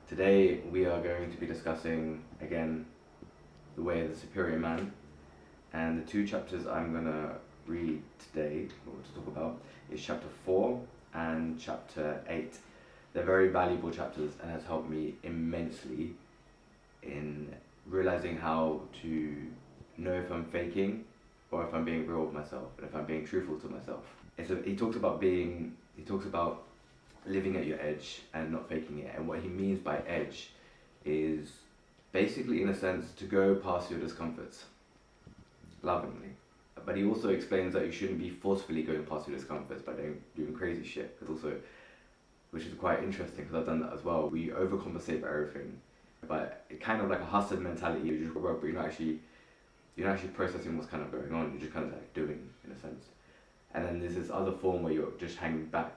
Today we are going to be discussing again the way of the superior man, and the two chapters I'm going to read today, or to talk about, is chapter 4 and chapter 8. They're very valuable chapters and has helped me immensely in realizing how to know if I'm faking or if I'm being real with myself and if I'm being truthful to myself. He talks about living at your edge and not faking it. And what he means by edge is basically, in a sense, to go past your discomforts lovingly. But he also explains that you shouldn't be forcefully going past your discomforts by doing crazy shit. Which is quite interesting because I've done that as well. We overcompensate for everything, but it kind of like a hustle mentality. You just work, but you're not actually processing what's kind of going on. You're just kind of like doing, in a sense. And then there's this other form where you're just hanging back,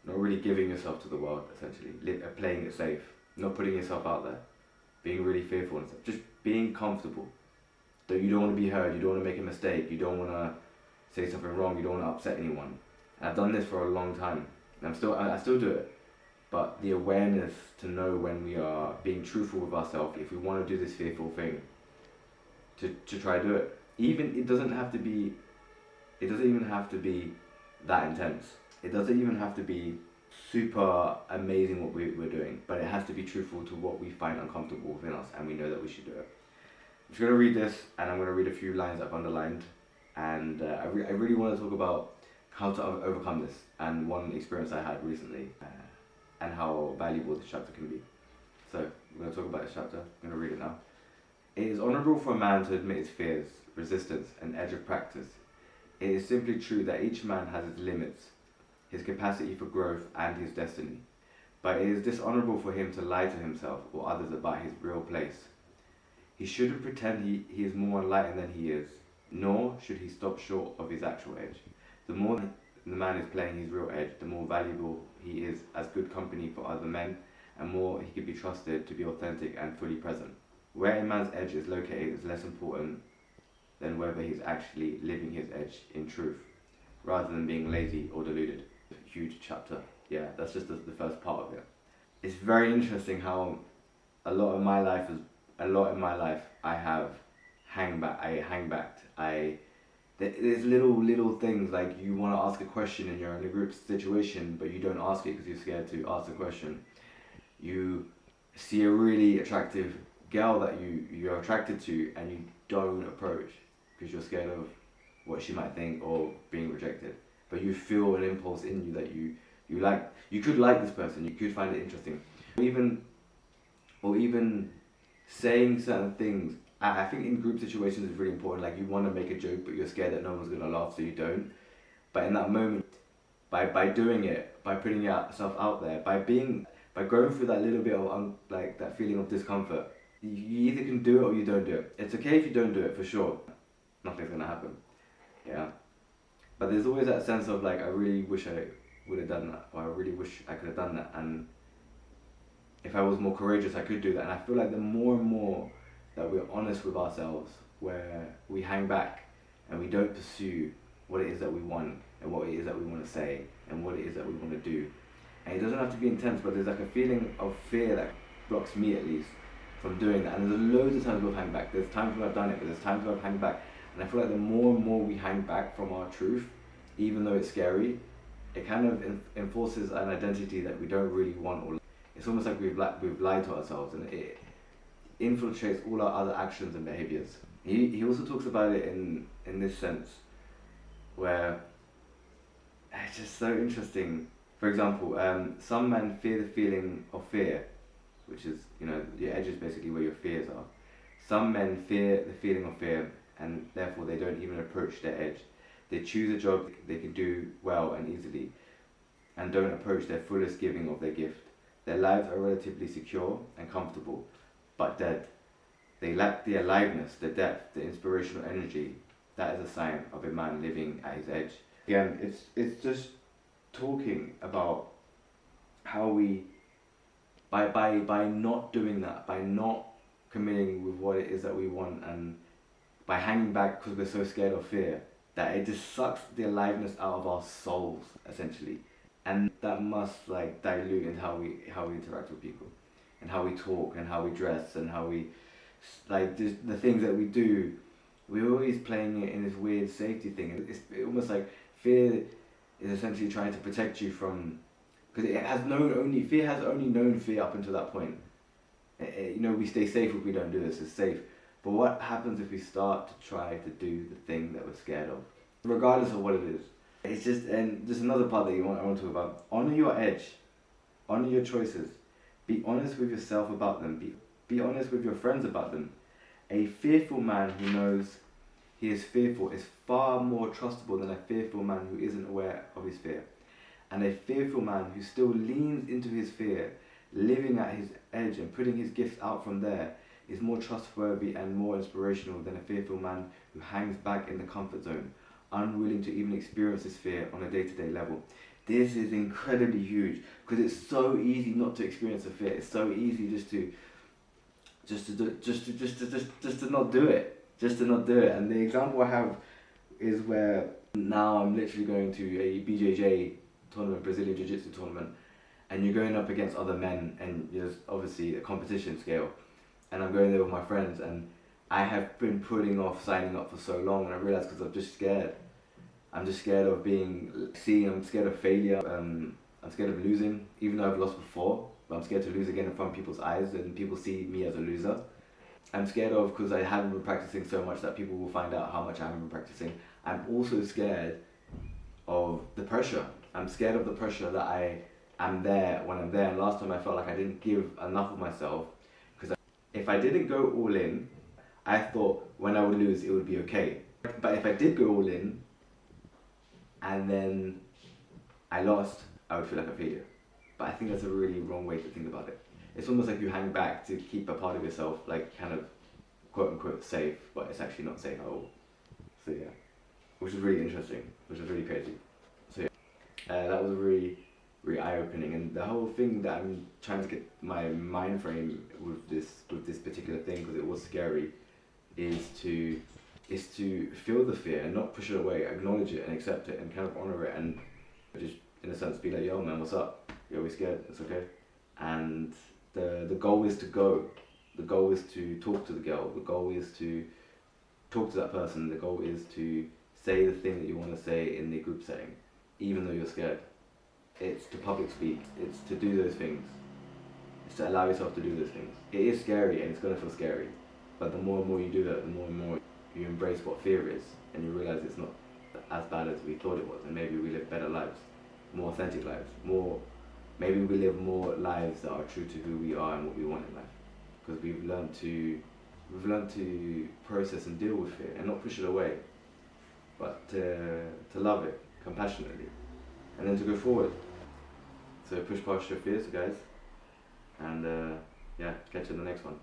not really giving yourself to the world, essentially, playing it safe, not putting yourself out there, being really fearful and stuff, just being comfortable. That you don't want to be heard, you don't want to make a mistake, you don't want to say something wrong, you don't want to upset anyone. And I've done this for a long time, and I still do it. But the awareness to know when we are being truthful with ourselves, if we want to do this fearful thing, to try to do it. It doesn't even have to be that intense. It doesn't even have to be super amazing what we're doing, but it has to be truthful to what we find uncomfortable within us, and we know that we should do it. I'm just going to read this, and I'm going to read a few lines I've underlined, and I really want to talk about how to overcome this, and one experience I had recently, and how valuable this chapter can be. So, we're going to talk about this chapter. I'm going to read it now. It is honourable for a man to admit his fears, resistance, and edge of practice. It is simply true that each man has his limits, his capacity for growth, and his destiny. But it is dishonourable for him to lie to himself or others about his real place. He shouldn't pretend he is more enlightened than he is, nor should he stop short of his actual edge. The more the man is playing his real edge, the more valuable he is as good company for other men, and more he can be trusted to be authentic and fully present. Where a man's edge is located is less important than whether he's actually living his edge in truth, rather than being lazy or deluded. Huge chapter. Yeah, that's just the first part of it. It's very interesting how a lot in my life I have hang backed. There's little things like you want to ask a question and you're in a group situation, but you don't ask it because you're scared to ask the question. You see a really attractive girl that you're attracted to, and you don't approach because you're scared of what she might think or being rejected. But you feel an impulse in you that you could like this person, you could find it interesting, or even saying certain things. I think in group situations is really important. Like, you want to make a joke, but you're scared that no one's gonna laugh, so you don't. But in that moment, by doing it, by putting yourself out there, by going through that little bit of that feeling of discomfort, you either can do it or you don't do it. It's okay if you don't do it, for sure. Nothing's gonna happen. Yeah. But there's always that sense of like, I really wish I would have done that, or I really wish I could have done that, and if I was more courageous I could do that. And I feel like the more and more that we're honest with ourselves, where we hang back and we don't pursue what it is that we want, and what it is that we want to say, and what it is that we want to do. And it doesn't have to be intense, but there's like a feeling of fear that blocks me, at least, from doing that. And there's loads of times we've hang back. There's times when I've done it, but there's times when I've hang back. And I feel like the more and more we hang back from our truth, even though it's scary, it kind of enforces an identity that we don't really want. Or it's almost like we've lied to ourselves, and it infiltrates all our other actions and behaviors. He also talks about it in this sense, where it's just so interesting. For example, some men fear the feeling of fear, which is, your edge is basically where your fears are. Some men fear the feeling of fear, and therefore they don't even approach their edge. They choose a job they can do well and easily, and don't approach their fullest giving of their gift. Their lives are relatively secure and comfortable, but dead. They lack the aliveness, the depth, the inspirational energy. That is a sign of a man living at his edge. Again, it's just talking about how we, by not doing that, by not committing with what it is that we want, and by hanging back because we're so scared of fear, that it just sucks the aliveness out of our souls, essentially. and that must like dilute in how we interact with people, and how we talk, and how we dress, and how we like the things that we do. We're always playing it in this weird safety thing. It's almost like fear is essentially trying to protect you from, because fear has only known fear up until that point. You know, we stay safe if we don't do this. It's safe. But what happens if we start to try to do the thing that we're scared of, regardless of what it is? It's just, and there's another part that I want to talk about. Honor your edge. Honor your choices. Be honest with yourself about them. Be honest with your friends about them. A fearful man who knows he is fearful is far more trustable than a fearful man who isn't aware of his fear. And a fearful man who still leans into his fear, living at his edge and putting his gifts out from there, is more trustworthy and more inspirational than a fearful man who hangs back in the comfort zone, unwilling to even experience his fear on a day-to-day level. This is incredibly huge, because it's so easy not to experience a fear. It's so easy just to not do it. Just to not do it. And the example I have is where now I'm literally going to a BJJ tournament, Brazilian Jiu-Jitsu tournament, and you're going up against other men, and there's obviously a competition scale, and I'm going there with my friends, and I have been putting off signing up for so long, and I realized because I'm just scared. I'm just scared of I'm scared of failure, I'm scared of losing, even though I've lost before, but I'm scared to lose again in front of people's eyes and people see me as a loser. I'm scared of, because I haven't been practicing so much, that people will find out how much I haven't been practicing. I'm also scared of the pressure. I'm scared of the pressure that I am there when I'm there. And last time I felt like I didn't give enough of myself, because if I didn't go all in, I thought when I would lose it would be okay. But if I did go all in and then I lost, I would feel like a failure. But I think that's a really wrong way to think about it. It's almost like you hang back to keep a part of yourself like kind of quote unquote safe, but it's actually not safe at all. So yeah, which is really interesting, which is really crazy. So yeah, that was really eye-opening, and the whole thing that I'm trying to get my mind frame with this particular thing, because it was scary, is to feel the fear and not push it away, acknowledge it and accept it and kind of honor it, and just in a sense be like, yo man, what's up? You're always scared, it's okay. And the goal is to go. The goal is to talk to the girl. The goal is to talk to that person. The goal is to say the thing that you want to say in the group setting, even though you're scared. It's to public speak. It's to do those things. It's to allow yourself to do those things. It is scary, and it's going to feel scary. But the more and more you do that, the more and more you embrace what fear is, and you realize it's not as bad as we thought it was, and maybe we live better lives, more authentic lives, maybe we live more lives that are true to who we are and what we want in life, because we've learned to process and deal with fear and not push it away, but to love it compassionately, and then to go forward. So push past your fears, guys, and yeah, catch you in the next one.